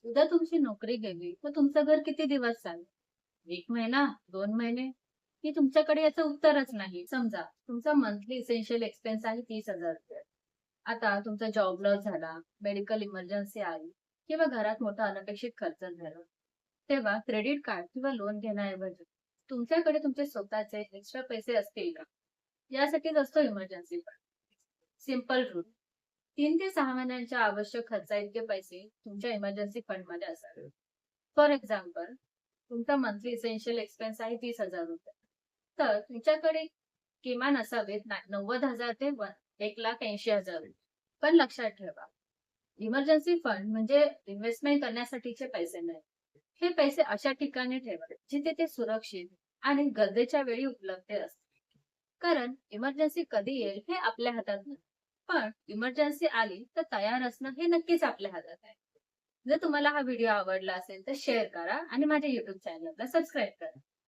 उद्या तुमची नोकरी गेली तर तुमचं घर किती दिवस चालेल? 1 महिना, 2 महिने? की तुमच्याकडे याचं उत्तरच नाही. समजा तुमचा मंथली इसेन्शियल एक्सपेन्स आहे ₹30,000. आता तुमचा जॉब लॉस झाला, मेडिकल इमर्जन्सी आली किंवा घरात मोठा अनपेक्षित खर्च झाला. तेव्हा क्रेडिट कार्ड किंवा लोन घेण्याऐवजी तुमच्याकडे तुमचे स्वतःचे एक्स्ट्रा पैसे असतील का? यासाठीच असतो इमर्जन्सी फंड. Simple rule. 3 ते 6 महिन्यांच्या आवश्यक खर्चाइतके पैसे तुमच्या इमर्जन्सी फंडमध्ये असावे. फॉर एक्झाम्पल, तुमचा मंथली इसेन्शियल एक्सपेन्स आहे ₹30,000. तर तुमच्याकडे किमान असावेत 90,000 ते 1,80,000. पण लक्षात ठेवा, इमर्जन्सी फंड म्हणजे इन्व्हेस्टमेंट करण्यासाठीचे पैसे नाही. हे पैसे अशा ठिकाणी ठेवा जिथे ते सुरक्षित आणि गरजेच्या वेळी उपलब्ध असतात. कारण इमर्जन्सी कधी येईल हे आपल्या हातात नाही. पण इमर्जन्सी आली तर तयार असणं हे नक्कीच आपल्या हातात आहे. जर तुम्हाला हा व्हिडिओ आवडला असेल तर शेअर करा आणि माझ्या YouTube चॅनलला सबस्क्राईब करा.